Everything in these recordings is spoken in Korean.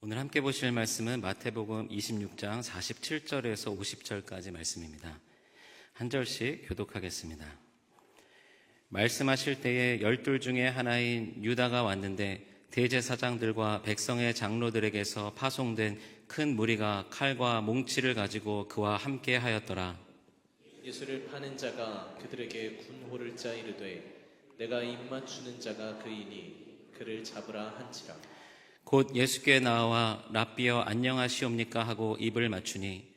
오늘 함께 보실 말씀은 마태복음 26장 47절에서 50절까지 말씀입니다. 한 절씩 교독하겠습니다. 말씀하실 때에 12 중에 하나인 유다가 왔는데 대제사장들과 백성의 장로들에게서 파송된 큰 무리가 칼과 몽치를 가지고 그와 함께 하였더라. 예수를 파는 자가 그들에게 군호를 짜 이르되 내가 입맞추는 자가 그이니 그를 잡으라 한지라. 곧 예수께 나와 랍비여 안녕하시옵니까 하고 입을 맞추니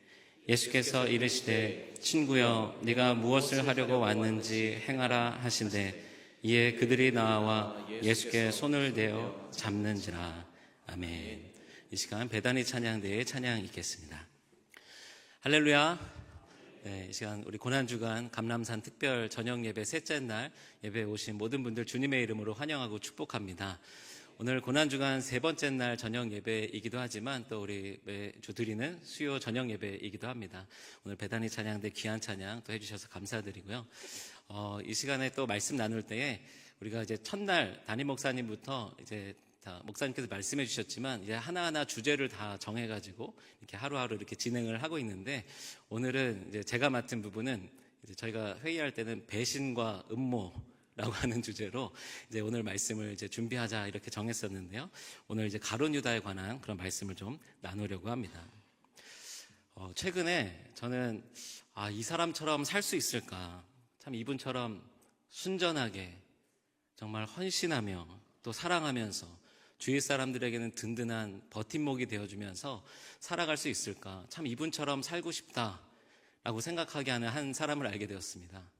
예수께서 이르시되 친구여 네가 무엇을 하려고 왔는지 행하라 하신대 이에 그들이 나와 예수께 손을 대어 잡는지라. 아멘. 이 시간 베다니 찬양대의 찬양 있겠습니다. 할렐루야. 이 시간 우리 고난주간 감람산 특별 저녁 예배 셋째 날 예배에 오신 모든 분들 주님의 이름으로 환영하고 축복합니다. 오늘 고난주간 세 번째 날 저녁 예배이기도 하지만 또 우리 매주 드리는 수요 저녁 예배이기도 합니다. 오늘 베다니 찬양대 귀한 찬양 또 해주셔서 감사드리고요. 이 시간에 또 말씀 나눌 때에 우리가 이제 첫날 담임 목사님부터 이제 다 목사님께서 말씀해 주셨지만 이제 하나하나 주제를 다 정해가지고 이렇게 하루하루 이렇게 진행을 하고 있는데 오늘은 이제 제가 맡은 부분은 이제 저희가 회의할 때는 배신과 음모라고 하는 주제로 이제 오늘 말씀을 이제 준비하자 이렇게 정했었는데요. 오늘 이제 가룟 유다에 관한 그런 말씀을 좀 나누려고 합니다. 최근에 저는 이 사람처럼 살 수 있을까? 참 이분처럼 순전하게 정말 헌신하며 또 사랑하면서 주위 사람들에게는 든든한 버팀목이 되어주면서 살아갈 수 있을까? 참 이분처럼 살고 싶다라고 생각하게 하는 한 사람을 알게 되었습니다.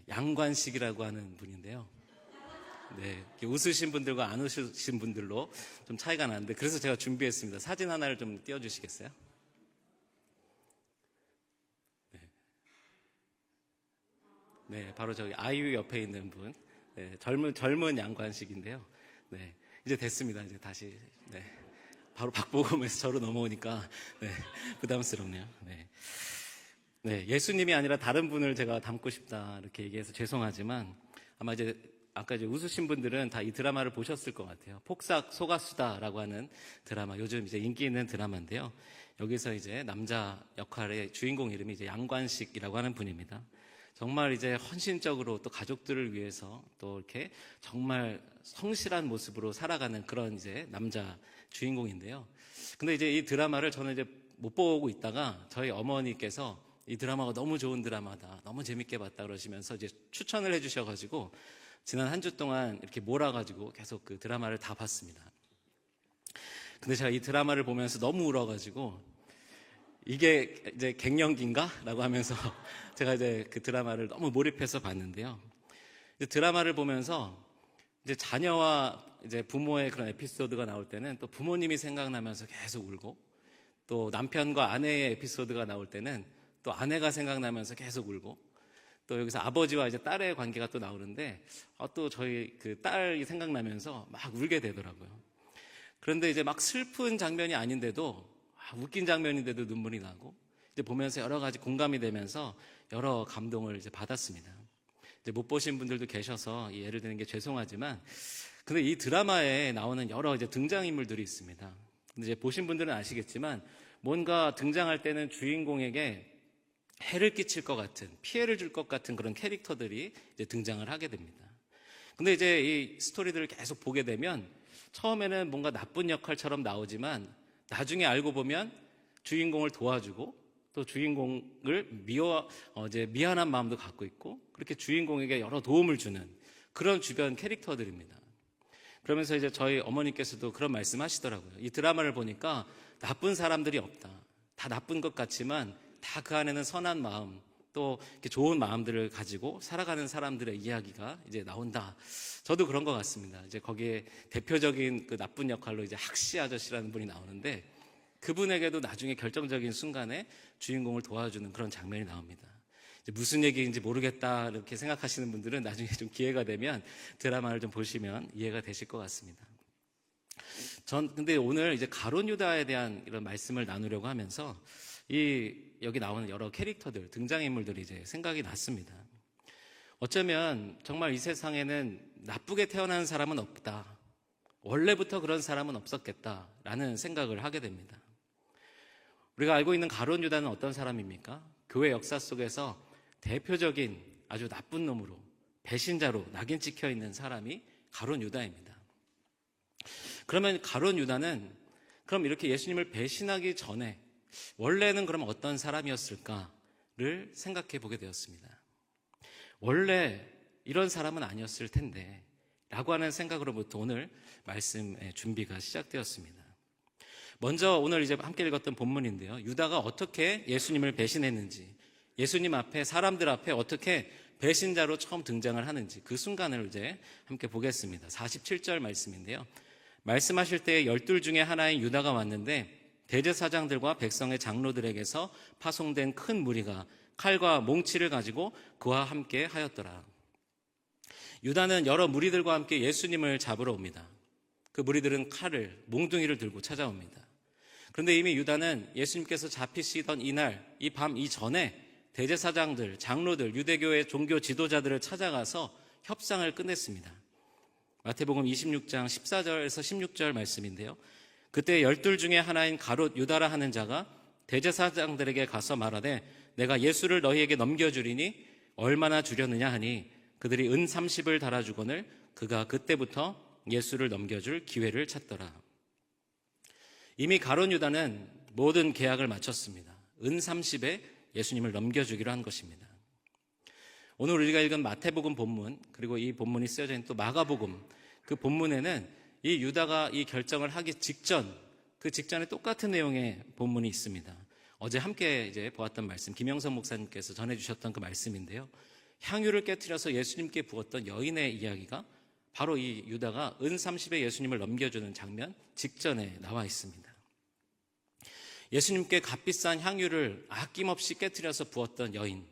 양관식이라고 하는 분인데요. 웃으신 분들과 안 웃으신 분들로 좀 차이가 나는데 그래서 제가 준비했습니다. 사진 하나를 좀 띄워주시겠어요? 바로 저기 아이유 옆에 있는 분, 젊은 양관식인데요. 이제 됐습니다. 이제 다시 바로 박보검에서 저로 넘어오니까 부담스럽네요. 예수님이 아니라 다른 분을 제가 닮고 싶다 이렇게 얘기해서 죄송하지만 아마 이제 아까 이제 웃으신 분들은 다 이 드라마를 보셨을 것 같아요. 폭삭 속았수다라고 하는 드라마, 요즘 이제 인기 있는 드라마인데요. 여기서 이제 남자 역할의 주인공 이름이 이제 양관식이라고 하는 분입니다. 정말 이제 헌신적으로 또 가족들을 위해서 또 이렇게 정말 성실한 모습으로 살아가는 그런 이제 남자 주인공인데요. 근데 이제 이 드라마를 저는 이제 못 보고 있다가 저희 어머니께서 이 드라마가 너무 좋은 드라마다, 너무 재밌게 봤다 그러시면서 이제 추천을 해주셔가지고 지난 한 주 동안 이렇게 몰아가지고 계속 그 드라마를 다 봤습니다. 근데 제가 이 드라마를 보면서 너무 울어가지고 이게 이제 갱년기인가? 라고 하면서 제가 이제 그 드라마를 너무 몰입해서 봤는데요. 이제 드라마를 보면서 이제 자녀와 이제 부모의 그런 에피소드가 나올 때는 또 부모님이 생각나면서 계속 울고 또 남편과 아내의 에피소드가 나올 때는 또 아내가 생각나면서 계속 울고 또 여기서 아버지와 이제 딸의 관계가 또 나오는데 또 저희 그 딸이 생각나면서 막 울게 되더라고요. 그런데 이제 막 슬픈 장면이 아닌데도 웃긴 장면인데도 눈물이 나고 이제 보면서 여러 가지 공감이 되면서 여러 감동을 이제 받았습니다. 이제 못 보신 분들도 계셔서 예를 드는 게 죄송하지만 근데 이 드라마에 나오는 여러 이제 등장인물들이 있습니다. 근데 이제 보신 분들은 아시겠지만 뭔가 등장할 때는 주인공에게 해를 끼칠 것 같은, 피해를 줄 것 같은 그런 캐릭터들이 이제 등장을 하게 됩니다. 근데 이제 이 스토리들을 계속 보게 되면 처음에는 뭔가 나쁜 역할처럼 나오지만 나중에 알고 보면 주인공을 도와주고 또 주인공을 미안한 마음도 갖고 있고 그렇게 주인공에게 여러 도움을 주는 그런 주변 캐릭터들입니다. 그러면서 이제 저희 어머니께서도 그런 말씀 하시더라고요. 이 드라마를 보니까 나쁜 사람들이 없다. 다 나쁜 것 같지만 다 그 안에는 선한 마음 또 이렇게 좋은 마음들을 가지고 살아가는 사람들의 이야기가 이제 나온다. 저도 그런 것 같습니다. 이제 거기에 대표적인 그 나쁜 역할로 이제 학시 아저씨라는 분이 나오는데 그분에게도 나중에 결정적인 순간에 주인공을 도와주는 그런 장면이 나옵니다. 이제 무슨 얘기인지 모르겠다 이렇게 생각하시는 분들은 나중에 좀 기회가 되면 드라마를 좀 보시면 이해가 되실 것 같습니다. 근데 오늘 이제 가룟 유다에 대한 이런 말씀을 나누려고 하면서 여기 나오는 여러 캐릭터들, 등장인물들이 이제 생각이 났습니다. 어쩌면 정말 이 세상에는 나쁘게 태어난 사람은 없다. 원래부터 그런 사람은 없었겠다라는 생각을 하게 됩니다. 우리가 알고 있는 가룟 유다는 어떤 사람입니까? 교회 역사 속에서 대표적인 아주 나쁜 놈으로, 배신자로 낙인 찍혀 있는 사람이 가룟 유다입니다. 그러면 가룟 유다는 그럼 이렇게 예수님을 배신하기 전에 원래는 그럼 어떤 사람이었을까를 생각해 보게 되었습니다. 원래 이런 사람은 아니었을 텐데 라고 하는 생각으로부터 오늘 말씀의 준비가 시작되었습니다. 먼저 오늘 이제 함께 읽었던 본문인데요. 유다가 어떻게 예수님을 배신했는지, 예수님 앞에, 사람들 앞에 어떻게 배신자로 처음 등장을 하는지 그 순간을 이제 함께 보겠습니다. 47절 말씀인데요. 말씀하실 때 12 중에 하나인 유다가 왔는데 대제사장들과 백성의 장로들에게서 파송된 큰 무리가 칼과 몽치를 가지고 그와 함께 하였더라. 유다는 여러 무리들과 함께 예수님을 잡으러 옵니다. 그 무리들은 칼을, 몽둥이를 들고 찾아옵니다. 그런데 이미 유다는 예수님께서 잡히시던 이날, 이 밤 이전에 대제사장들, 장로들, 유대교의 종교 지도자들을 찾아가서 협상을 끝냈습니다. 마태복음 26장 14절에서 16절 말씀인데요. 그때 12 중에 하나인 가롯 유다라 하는 자가 대제사장들에게 가서 말하되 내가 예수를 너희에게 넘겨주리니 얼마나 주려느냐 하니 그들이 은 30을 달아주거늘 그가 그때부터 예수를 넘겨줄 기회를 찾더라. 이미 가룟 유다는 모든 계약을 마쳤습니다. 은 30에 예수님을 넘겨주기로 한 것입니다. 오늘 우리가 읽은 마태복음 본문, 그리고 이 본문이 쓰여져 있는 또 마가복음, 그 본문에는 이 유다가 이 결정을 하기 직전, 그 직전에 똑같은 내용의 본문이 있습니다. 어제 함께 이제 보았던 말씀, 김영선 목사님께서 전해주셨던 그 말씀인데요. 향유를 깨트려서 예수님께 부었던 여인의 이야기가 바로 이 유다가 은 30에 예수님을 넘겨주는 장면 직전에 나와 있습니다. 예수님께 값비싼 향유를 아낌없이 깨트려서 부었던 여인.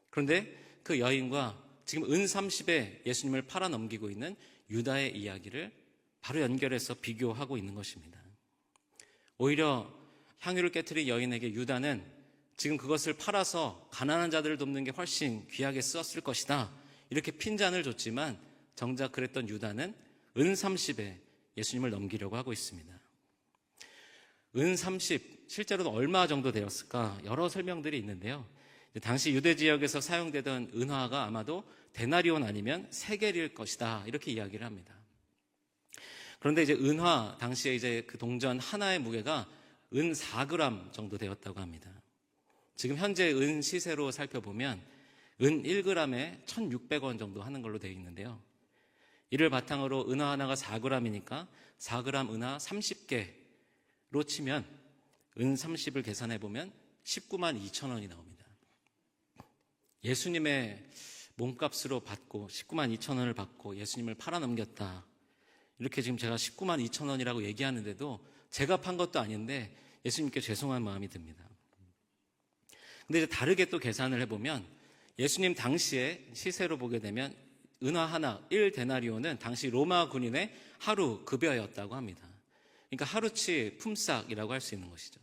그런데 그 여인과 지금 은 30에 예수님을 팔아 넘기고 있는 유다의 이야기를 바로 연결해서 비교하고 있는 것입니다. 오히려 향유를 깨트린 여인에게 유다는 지금 그것을 팔아서 가난한 자들을 돕는 게 훨씬 귀하게 쓰였을 것이다. 이렇게 핀잔을 줬지만 정작 그랬던 유다는 은 30에 예수님을 넘기려고 하고 있습니다. 은 30, 실제로는 얼마 정도 되었을까? 여러 설명들이 있는데요. 당시 유대 지역에서 사용되던 은화가 아마도 데나리온 아니면 세겔일 것이다. 이렇게 이야기를 합니다. 그런데 이제 은화, 당시에 이제 그 동전 하나의 무게가 은 4g 정도 되었다고 합니다. 지금 현재 은 시세로 살펴보면 은 1g에 1,600원 정도 하는 걸로 되어 있는데요. 이를 바탕으로 은화 하나가 4g이니까 4g 은화 30개로 치면 은 30을 계산해 보면 19만 2천 원이 나옵니다. 예수님의 몸값으로 받고 19만 2천 원을 받고 예수님을 팔아넘겼다. 이렇게 지금 제가 19만 2천 원이라고 얘기하는데도 제가 판 것도 아닌데 예수님께 죄송한 마음이 듭니다. 근데 이제 다르게 또 계산을 해보면 예수님 당시에 시세로 보게 되면 은화 하나 1데나리온은 당시 로마 군인의 하루 급여였다고 합니다. 그러니까 하루치 품삯이라고 할 수 있는 것이죠.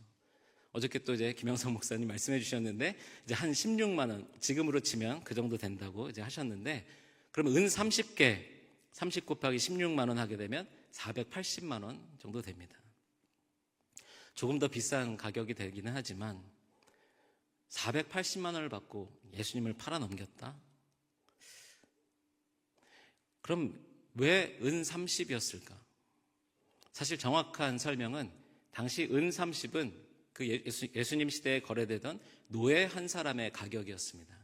어저께 또 이제 김영성 목사님 말씀해 주셨는데 이제 한 16만 원, 지금으로 치면 그 정도 된다고 이제 하셨는데 그러면 은 30개, 30 곱하기 16만 원 하게 되면 480만 원 정도 됩니다. 조금 더 비싼 가격이 되기는 하지만 480만 원을 받고 예수님을 팔아넘겼다? 그럼 왜 은 30이었을까? 사실 정확한 설명은 당시 은 30은 그 예수님 시대에 거래되던 노예 한 사람의 가격이었습니다.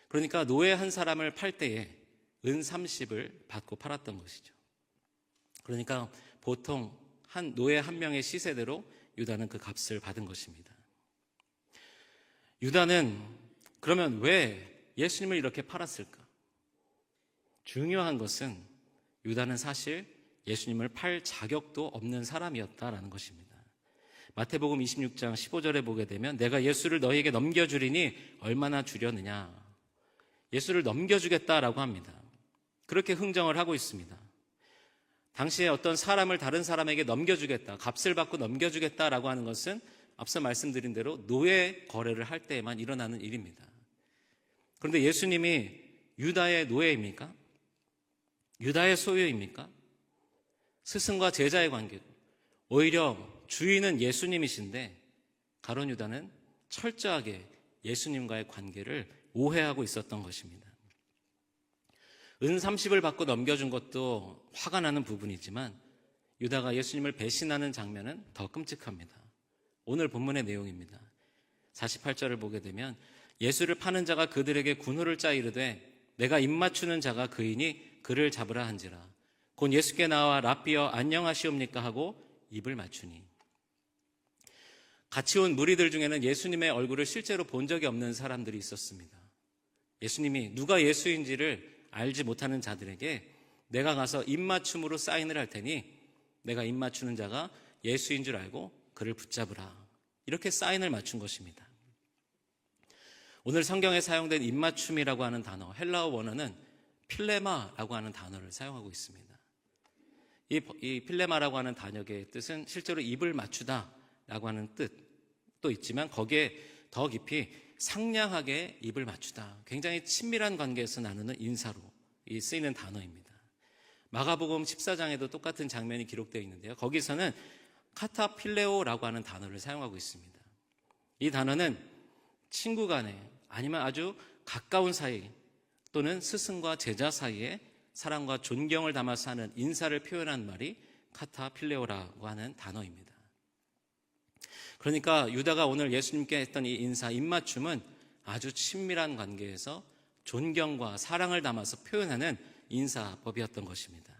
그러니까 노예 한 사람을 팔 때에 은 30을 받고 팔았던 것이죠. 그러니까 보통 한 노예 한 명의 시세대로 유다는 그 값을 받은 것입니다. 유다는 그러면 왜 예수님을 이렇게 팔았을까? 중요한 것은 유다는 사실 예수님을 팔 자격도 없는 사람이었다라는 것입니다. 마태복음 26장 15절에 보게 되면 내가 예수를 너희에게 넘겨주리니 얼마나 주려느냐. 예수를 넘겨주겠다라고 합니다. 그렇게 흥정을 하고 있습니다. 당시에 어떤 사람을 다른 사람에게 넘겨주겠다, 값을 받고 넘겨주겠다라고 하는 것은 앞서 말씀드린 대로 노예 거래를 할 때에만 일어나는 일입니다. 그런데 예수님이 유다의 노예입니까? 유다의 소유입니까? 스승과 제자의 관계도 오히려 주인은 예수님이신데 가룟 유다는 철저하게 예수님과의 관계를 오해하고 있었던 것입니다. 은 30을 받고 넘겨준 것도 화가 나는 부분이지만 유다가 예수님을 배신하는 장면은 더 끔찍합니다. 오늘 본문의 내용입니다. 48절을 보게 되면 예수를 파는 자가 그들에게 군호를 짜 이르되 내가 입맞추는 자가 그이니 그를 잡으라 한지라. 곧 예수께 나와 랍비여 안녕하시옵니까 하고 입을 맞추니. 같이 온 무리들 중에는 예수님의 얼굴을 실제로 본 적이 없는 사람들이 있었습니다. 예수님이 누가 예수인지를 알지 못하는 자들에게 내가 가서 입맞춤으로 사인을 할 테니 내가 입맞추는 자가 예수인 줄 알고 그를 붙잡으라. 이렇게 사인을 맞춘 것입니다. 오늘 성경에 사용된 입맞춤이라고 하는 단어, 헬라어 원어는 필레마라고 하는 단어를 사용하고 있습니다. 이 필레마라고 하는 단어의 뜻은 실제로 입을 맞추다라고 하는 뜻도 있지만 거기에 더 깊이 상냥하게 입을 맞추다, 굉장히 친밀한 관계에서 나누는 인사로 쓰이는 단어입니다. 마가복음 14장에도 똑같은 장면이 기록되어 있는데요. 거기서는 카타필레오라고 하는 단어를 사용하고 있습니다. 이 단어는 친구 간에 아니면 아주 가까운 사이 또는 스승과 제자 사이에 사랑과 존경을 담아서 하는 인사를 표현한 말이 카타필레오라고 하는 단어입니다. 그러니까 유다가 오늘 예수님께 했던 이 인사, 입맞춤은 아주 친밀한 관계에서 존경과 사랑을 담아서 표현하는 인사법이었던 것입니다.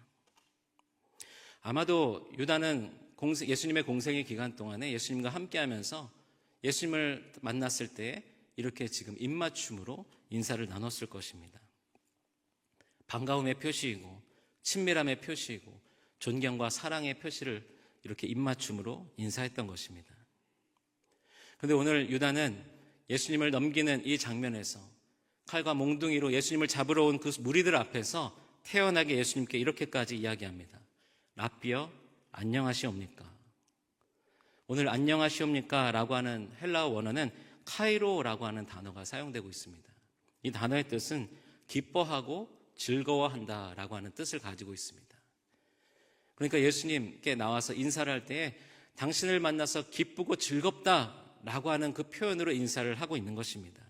아마도 유다는 예수님의 공생의 기간 동안에 예수님과 함께하면서 예수님을 만났을 때 이렇게 지금 입맞춤으로 인사를 나눴을 것입니다. 반가움의 표시이고 친밀함의 표시이고 존경과 사랑의 표시를 이렇게 입맞춤으로 인사했던 것입니다. 그런데 오늘 유다는 예수님을 넘기는 이 장면에서 칼과 몽둥이로 예수님을 잡으러 온 그 무리들 앞에서 태연하게 예수님께 이렇게까지 이야기합니다. 랍비여 안녕하시옵니까? 오늘 안녕하시옵니까? 라고 하는 헬라어 원어는 카이로라고 하는 단어가 사용되고 있습니다. 이 단어의 뜻은 기뻐하고 즐거워한다 라고 하는 뜻을 가지고 있습니다. 그러니까 예수님께 나와서 인사를 할 때에 당신을 만나서 기쁘고 즐겁다 라고 하는 그 표현으로 인사를 하고 있는 것입니다.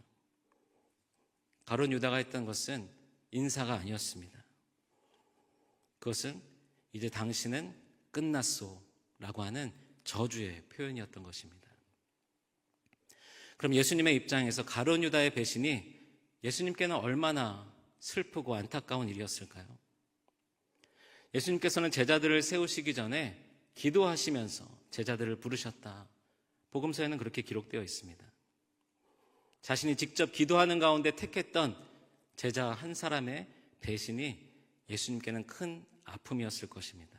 가룟 유다가 했던 것은 인사가 아니었습니다. 그것은 이제 당신은 끝났소 라고 하는 저주의 표현이었던 것입니다. 그럼 예수님의 입장에서 가룟 유다의 배신이 예수님께는 얼마나 슬프고 안타까운 일이었을까요? 예수님께서는 제자들을 세우시기 전에 기도하시면서 제자들을 부르셨다. 복음서에는 그렇게 기록되어 있습니다. 자신이 직접 기도하는 가운데 택했던 제자 한 사람의 배신이 예수님께는 큰 아픔이었을 것입니다.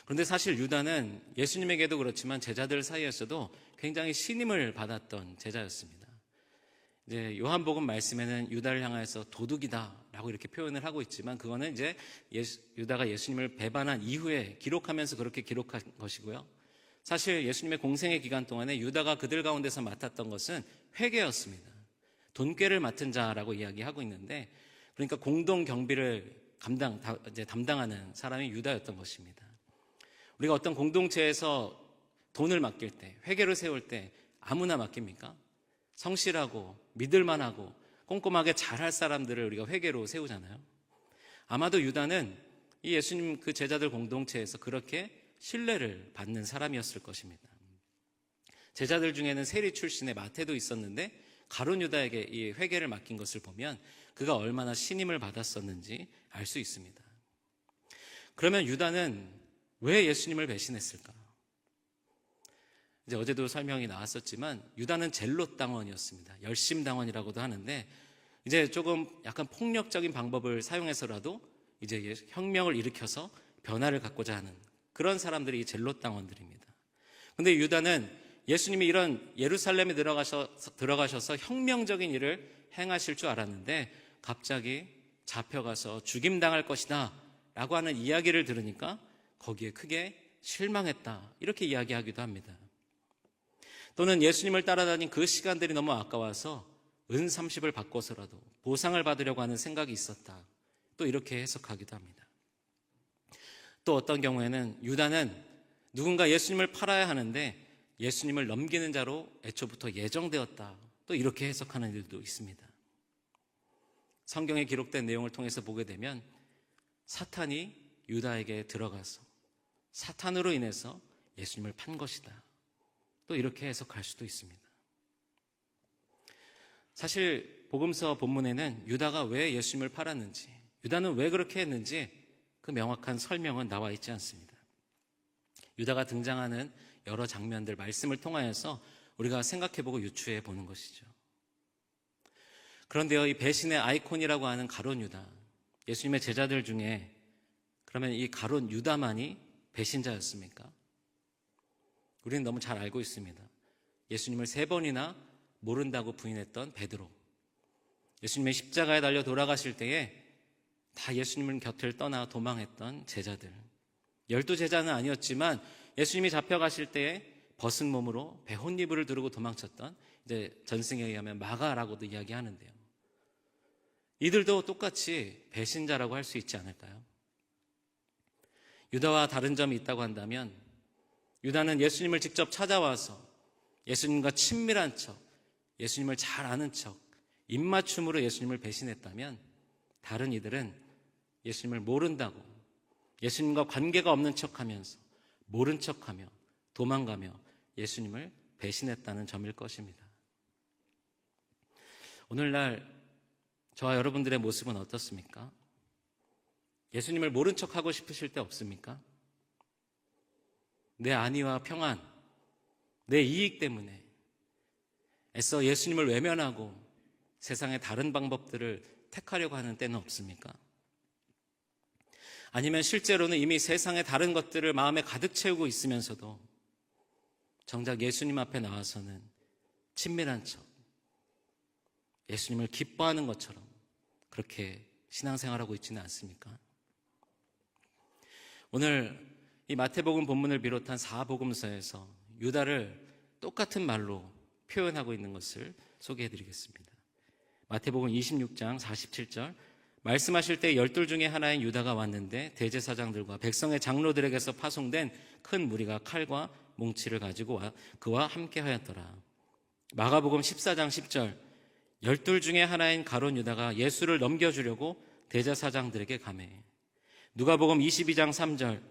그런데 사실 유다는 예수님에게도 그렇지만 제자들 사이에서도 굉장히 신임을 받았던 제자였습니다. 이제 요한복음 말씀에는 유다를 향해서 도둑이다라고 이렇게 표현을 하고 있지만 그거는 이제 유다가 예수님을 배반한 이후에 기록하면서 그렇게 기록한 것이고요. 사실 예수님의 공생의 기간 동안에 유다가 그들 가운데서 맡았던 것은 회계였습니다. 돈꾀를 맡은 자라고 이야기하고 있는데 그러니까 공동 경비를 담당하는 사람이 유다였던 것입니다. 우리가 어떤 공동체에서 돈을 맡길 때, 회계를 세울 때 아무나 맡깁니까? 성실하고 믿을만하고 꼼꼼하게 잘할 사람들을 우리가 회계로 세우잖아요. 아마도 유다는 이 예수님 그 제자들 공동체에서 그렇게 신뢰를 받는 사람이었을 것입니다. 제자들 중에는 세리 출신의 마태도 있었는데 가룟 유다에게 이 회계를 맡긴 것을 보면 그가 얼마나 신임을 받았었는지 알 수 있습니다. 그러면 유다는 왜 예수님을 배신했을까? 이제 어제도 설명이 나왔었지만 유다는 젤롯 당원이었습니다. 열심 당원이라고도 하는데 이제 조금 약간 폭력적인 방법을 사용해서라도 이제 혁명을 일으켜서 변화를 갖고자 하는 그런 사람들이 이 젤롯 당원들입니다. 그런데 유다는 예수님이 이런 예루살렘에 들어가셔서 혁명적인 일을 행하실 줄 알았는데 갑자기 잡혀가서 죽임당할 것이다 라고 하는 이야기를 들으니까 거기에 크게 실망했다 이렇게 이야기하기도 합니다. 또는 예수님을 따라다닌 그 시간들이 너무 아까워서 은 30을 바꿔서라도 보상을 받으려고 하는 생각이 있었다 또 이렇게 해석하기도 합니다. 또 어떤 경우에는 유다는 누군가 예수님을 팔아야 하는데 예수님을 넘기는 자로 애초부터 예정되었다. 또 이렇게 해석하는 일도 있습니다. 성경에 기록된 내용을 통해서 보게 되면 사탄이 유다에게 들어가서 사탄으로 인해서 예수님을 판 것이다. 또 이렇게 해석할 수도 있습니다. 사실 복음서 본문에는 유다가 왜 예수님을 팔았는지, 유다는 왜 그렇게 했는지 그 명확한 설명은 나와 있지 않습니다. 유다가 등장하는 여러 장면들, 말씀을 통하여서 우리가 생각해보고 유추해 보는 것이죠. 그런데요, 이 배신의 아이콘이라고 하는 가룟 유다, 예수님의 제자들 중에 그러면 이 가룟 유다만이 배신자였습니까? 우리는 너무 잘 알고 있습니다. 예수님을 3번이나 모른다고 부인했던 베드로, 예수님의 십자가에 달려 돌아가실 때에 다 예수님을 곁을 떠나 도망했던 제자들, 12제자는 아니었지만 예수님이 잡혀가실 때에 벗은 몸으로 배혼이불을 두르고 도망쳤던, 이제 전승에 의하면 마가라고도 이야기하는데요. 이들도 똑같이 배신자라고 할 수 있지 않을까요? 유다와 다른 점이 있다고 한다면, 유다는 예수님을 직접 찾아와서 예수님과 친밀한 척, 예수님을 잘 아는 척, 입맞춤으로 예수님을 배신했다면, 다른 이들은 예수님을 모른다고 예수님과 관계가 없는 척하면서 모른 척하며 도망가며 예수님을 배신했다는 점일 것입니다. 오늘날 저와 여러분들의 모습은 어떻습니까? 예수님을 모른 척하고 싶으실 때 없습니까? 내 안위와 평안, 내 이익 때문에 애써 예수님을 외면하고 세상의 다른 방법들을 택하려고 하는 때는 없습니까? 아니면 실제로는 이미 세상의 다른 것들을 마음에 가득 채우고 있으면서도 정작 예수님 앞에 나와서는 친밀한 척, 예수님을 기뻐하는 것처럼 그렇게 신앙생활하고 있지는 않습니까? 오늘 이 마태복음 본문을 비롯한 4복음서에서 유다를 똑같은 말로 표현하고 있는 것을 소개해드리겠습니다. 마태복음 26장 47절, 말씀하실 때 12 중에 하나인 유다가 왔는데 대제사장들과 백성의 장로들에게서 파송된 큰 무리가 칼과 몽치를 가지고 그와 함께 하였더라. 마가복음 14장 10절, 12 중에 하나인 가룟 유다가 예수를 넘겨주려고 대제사장들에게 가매. 누가복음 22장 3절,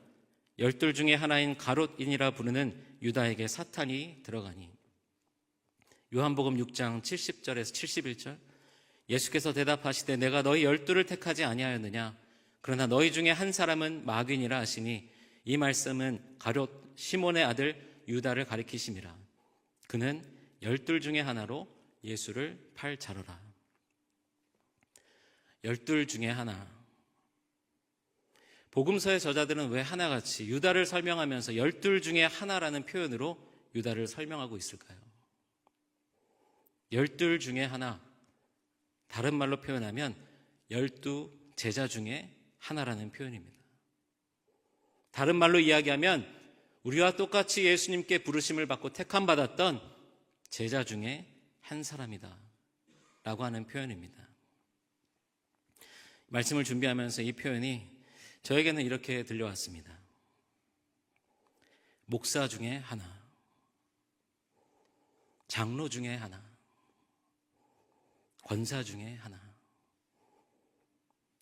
12 중에 하나인 가롯인이라 부르는 유다에게 사탄이 들어가니. 요한복음 6장 70절에서 71절, 예수께서 대답하시되 내가 너희 12를 택하지 아니하였느냐? 그러나 너희 중에 한 사람은 마귀니라 하시니, 이 말씀은 가롯 시몬의 아들 유다를 가리키심이라. 그는 12 중에 하나로 예수를 팔 자로라. 12 중에 하나. 복음서의 저자들은 왜 하나같이 유다를 설명하면서 12 중에 하나라는 표현으로 유다를 설명하고 있을까요? 12 중에 하나, 다른 말로 표현하면 12 제자 중에 하나라는 표현입니다. 다른 말로 이야기하면 우리와 똑같이 예수님께 부르심을 받고 택함받았던 제자 중에 한 사람이다 라고 하는 표현입니다. 말씀을 준비하면서 이 표현이 저에게는 이렇게 들려왔습니다. 목사 중에 하나, 장로 중에 하나, 권사 중에 하나,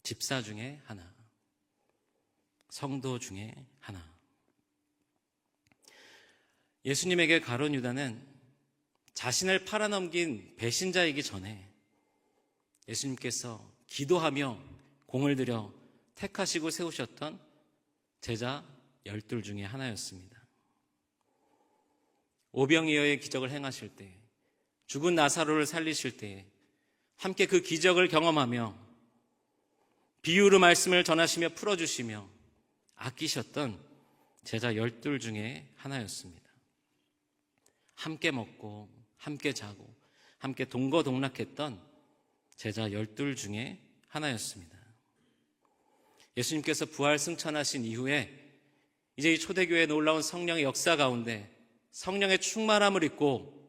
집사 중에 하나, 성도 중에 하나. 예수님에게 가룟 유다는 자신을 팔아넘긴 배신자이기 전에 예수님께서 기도하며 공을 들여 택하시고 세우셨던 제자 12 중에 하나였습니다. 오병이어의 기적을 행하실 때, 죽은 나사로를 살리실 때 함께 그 기적을 경험하며 비유로 말씀을 전하시며 풀어주시며 아끼셨던 제자 12 중에 하나였습니다. 함께 먹고 함께 자고 함께 동거동락했던 제자 12 중에 하나였습니다. 예수님께서 부활 승천하신 이후에 이제 이 초대교회에 놀라운 성령의 역사 가운데 성령의 충만함을 입고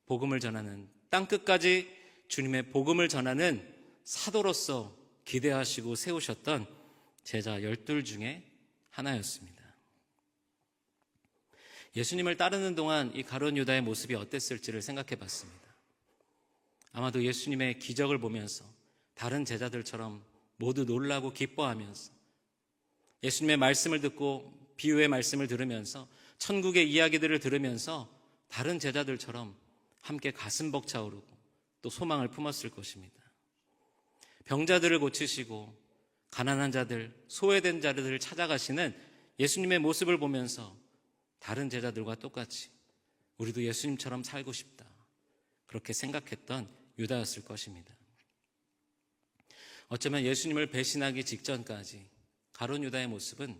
복음을 전하는, 땅끝까지 주님의 복음을 전하는 사도로서 기대하시고 세우셨던 제자 12 중에 하나였습니다. 예수님을 따르는 동안 이 가룟 유다의 모습이 어땠을지를 생각해 봤습니다. 아마도 예수님의 기적을 보면서 다른 제자들처럼 모두 놀라고 기뻐하면서 예수님의 말씀을 듣고 비유의 말씀을 들으면서 천국의 이야기들을 들으면서 다른 제자들처럼 함께 가슴 벅차오르고 또 소망을 품었을 것입니다. 병자들을 고치시고 가난한 자들, 소외된 자들을 찾아가시는 예수님의 모습을 보면서 다른 제자들과 똑같이 우리도 예수님처럼 살고 싶다, 그렇게 생각했던 유다였을 것입니다. 어쩌면 예수님을 배신하기 직전까지 가룟 유다의 모습은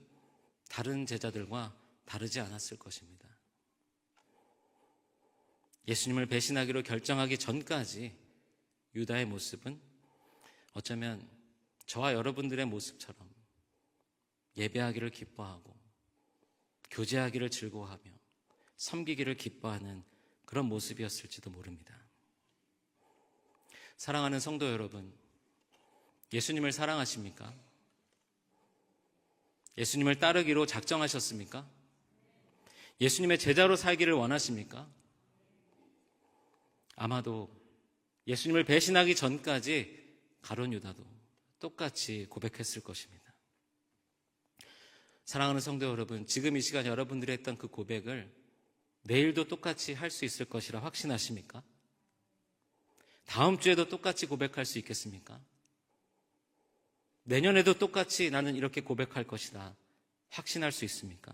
다른 제자들과 다르지 않았을 것입니다. 예수님을 배신하기로 결정하기 전까지 유다의 모습은 어쩌면 저와 여러분들의 모습처럼 예배하기를 기뻐하고 교제하기를 즐거워하며 섬기기를 기뻐하는 그런 모습이었을지도 모릅니다. 사랑하는 성도 여러분, 예수님을 사랑하십니까? 예수님을 따르기로 작정하셨습니까? 예수님의 제자로 살기를 원하십니까? 아마도 예수님을 배신하기 전까지 가룟 유다도 똑같이 고백했을 것입니다. 사랑하는 성도 여러분, 지금 이 시간 여러분들이 했던 그 고백을 내일도 똑같이 할 수 있을 것이라 확신하십니까? 다음 주에도 똑같이 고백할 수 있겠습니까? 내년에도 똑같이 나는 이렇게 고백할 것이다 확신할 수 있습니까?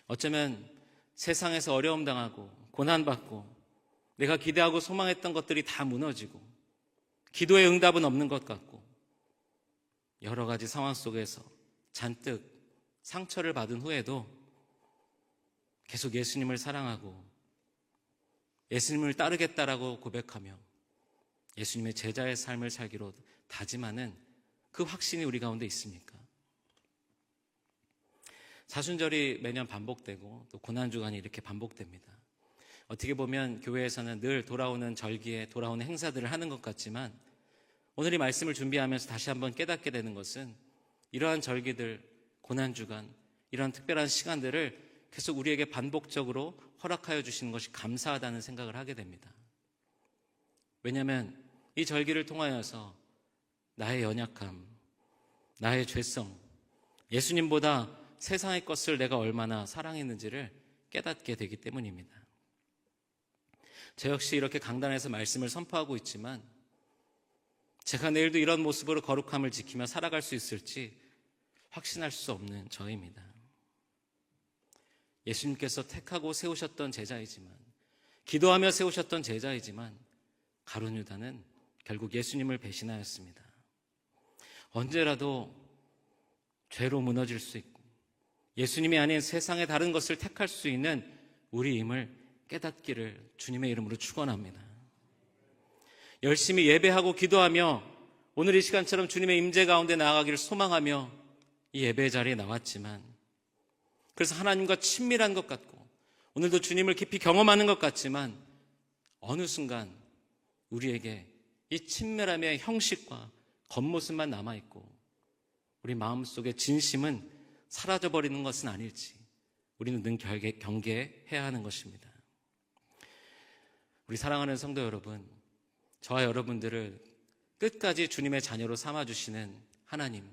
어쩌면 세상에서 어려움 당하고 고난받고 내가 기대하고 소망했던 것들이 다 무너지고 기도의 응답은 없는 것 같고 여러 가지 상황 속에서 잔뜩 상처를 받은 후에도 계속 예수님을 사랑하고 예수님을 따르겠다라고 고백하며 예수님의 제자의 삶을 살기로 다짐하는 그 확신이 우리 가운데 있습니까? 사순절이 매년 반복되고 또 고난주간이 이렇게 반복됩니다. 어떻게 보면 교회에서는 늘 돌아오는 절기에 돌아오는 행사들을 하는 것 같지만 오늘 이 말씀을 준비하면서 다시 한번 깨닫게 되는 것은 이러한 절기들, 고난주간, 이러한 특별한 시간들을 계속 우리에게 반복적으로 허락하여 주시는 것이 감사하다는 생각을 하게 됩니다. 왜냐하면 이 절기를 통하여서 나의 연약함, 나의 죄성, 예수님보다 세상의 것을 내가 얼마나 사랑했는지를 깨닫게 되기 때문입니다. 저 역시 이렇게 강단에서 말씀을 선포하고 있지만 제가 내일도 이런 모습으로 거룩함을 지키며 살아갈 수 있을지 확신할 수 없는 저입니다. 예수님께서 택하고 세우셨던 제자이지만 기도하며 세우셨던 제자이지만 가룟 유다는 결국 예수님을 배신하였습니다. 언제라도 죄로 무너질 수 있고 예수님이 아닌 세상의 다른 것을 택할 수 있는 우리임을 깨닫기를 주님의 이름으로 축원합니다. 열심히 예배하고 기도하며 오늘 이 시간처럼 주님의 임재 가운데 나아가기를 소망하며 이 예배 자리에 나왔지만 그래서 하나님과 친밀한 것 같고 오늘도 주님을 깊이 경험하는 것 같지만 어느 순간 우리에게 이 친밀함의 형식과 겉모습만 남아있고 우리 마음속의 진심은 사라져버리는 것은 아닐지 우리는 늘 경계해야 하는 것입니다. 우리 사랑하는 성도 여러분, 저와 여러분들을 끝까지 주님의 자녀로 삼아주시는 하나님,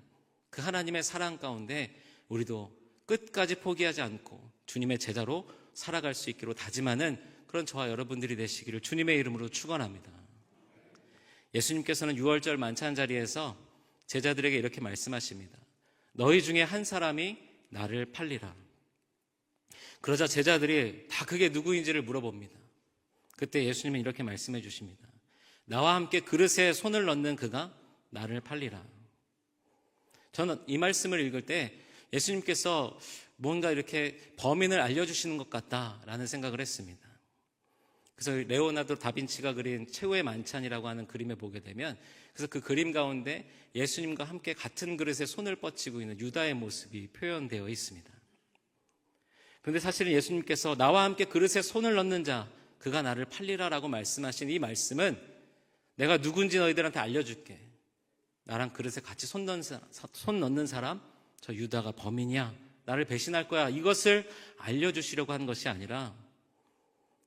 그 하나님의 사랑 가운데 우리도 끝까지 포기하지 않고 주님의 제자로 살아갈 수 있기로 다짐하는 그런 저와 여러분들이 되시기를 주님의 이름으로 축원합니다. 예수님께서는 6월절 만찬 자리에서 제자들에게 이렇게 말씀하십니다. 너희 중에 한 사람이 나를 팔리라. 그러자 제자들이 다 그게 누구인지를 물어봅니다. 그때 예수님은 이렇게 말씀해 주십니다. 나와 함께 그릇에 손을 넣는 그가 나를 팔리라. 저는 이 말씀을 읽을 때 예수님께서 뭔가 이렇게 범인을 알려주시는 것 같다라는 생각을 했습니다. 그래서 레오나르도 다빈치가 그린 최후의 만찬이라고 하는 그림에 보게 되면 그래서 그 그림 가운데 예수님과 함께 같은 그릇에 손을 뻗치고 있는 유다의 모습이 표현되어 있습니다. 그런데 사실은 예수님께서 나와 함께 그릇에 손을 넣는 자 그가 나를 팔리라라고 말씀하신 이 말씀은 내가 누군지 너희들한테 알려줄게. 나랑 그릇에 같이 손 넣는 사람, 저 유다가 범인이야. 나를 배신할 거야. 이것을 알려주시려고 하는 것이 아니라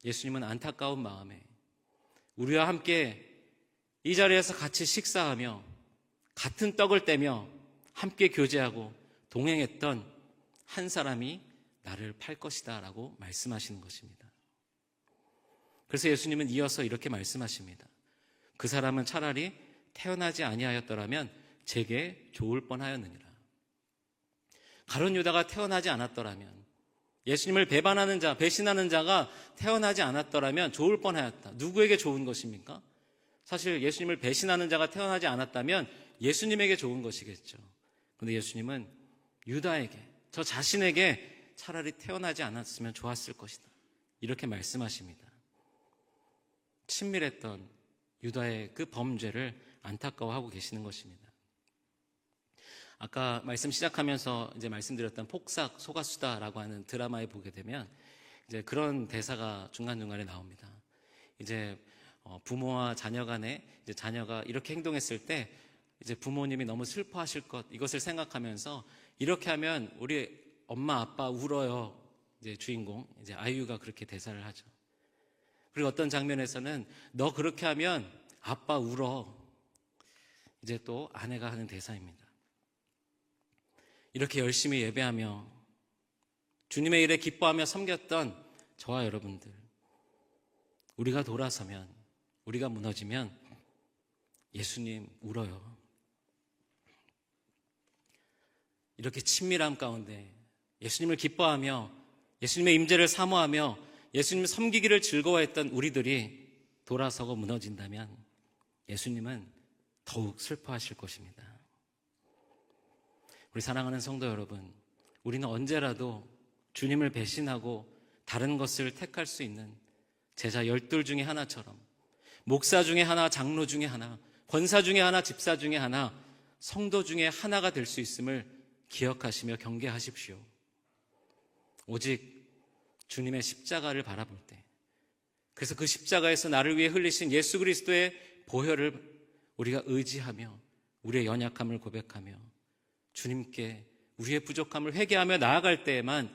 예수님은 안타까운 마음에 우리와 함께 이 자리에서 같이 식사하며 같은 떡을 떼며 함께 교제하고 동행했던 한 사람이 나를 팔 것이다 라고 말씀하시는 것입니다. 그래서 예수님은 이어서 이렇게 말씀하십니다. 그 사람은 차라리 태어나지 아니하였더라면 제게 좋을 뻔하였느니라. 가룟 유다가 태어나지 않았더라면, 예수님을 배반하는 자, 배신하는 자가 태어나지 않았더라면 좋을 뻔하였다. 누구에게 좋은 것입니까? 사실 예수님을 배신하는 자가 태어나지 않았다면 예수님에게 좋은 것이겠죠. 그런데 예수님은 유다에게, 저 자신에게 차라리 태어나지 않았으면 좋았을 것이다. 이렇게 말씀하십니다. 친밀했던 유다의 그 범죄를 안타까워하고 계시는 것입니다. 아까 말씀 시작하면서 이제 말씀드렸던 폭삭 소가수다라고 하는 드라마에 보게 되면 이제 그런 대사가 중간중간에 나옵니다. 이제 부모와 자녀 간에 이제 자녀가 이렇게 행동했을 때 이제 부모님이 너무 슬퍼하실 것, 이것을 생각하면서 이렇게 하면 우리 엄마 아빠 울어요. 이제 주인공 이제 아이유가 그렇게 대사를 하죠. 그리고 어떤 장면에서는 너 그렇게 하면 아빠 울어. 이제 또 아내가 하는 대사입니다. 이렇게 열심히 예배하며 주님의 일에 기뻐하며 섬겼던 저와 여러분들, 우리가 돌아서면, 우리가 무너지면 예수님 울어요. 이렇게 친밀함 가운데 예수님을 기뻐하며 예수님의 임재를 사모하며 예수님을 섬기기를 즐거워했던 우리들이 돌아서고 무너진다면 예수님은 더욱 슬퍼하실 것입니다. 우리 사랑하는 성도 여러분, 우리는 언제라도 주님을 배신하고 다른 것을 택할 수 있는 제자 12 중에 하나처럼, 목사 중에 하나, 장로 중에 하나, 권사 중에 하나, 집사 중에 하나, 성도 중에 하나가 될 수 있음을 기억하시며 경계하십시오. 오직 주님의 십자가를 바라볼 때, 그래서 그 십자가에서 나를 위해 흘리신 예수 그리스도의 보혈을 우리가 의지하며 우리의 연약함을 고백하며 주님께 우리의 부족함을 회개하며 나아갈 때에만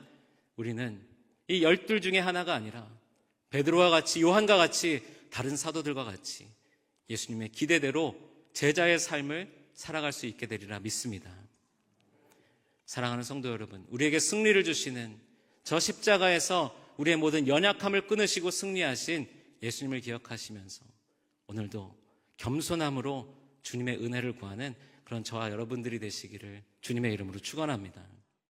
우리는 이 12 중에 하나가 아니라 베드로와 같이, 요한과 같이, 다른 사도들과 같이 예수님의 기대대로 제자의 삶을 살아갈 수 있게 되리라 믿습니다. 사랑하는 성도 여러분, 우리에게 승리를 주시는 저 십자가에서 우리의 모든 연약함을 끊으시고 승리하신 예수님을 기억하시면서 오늘도 겸손함으로 주님의 은혜를 구하는 그런 저와 여러분들이 되시기를 주님의 이름으로 축원합니다.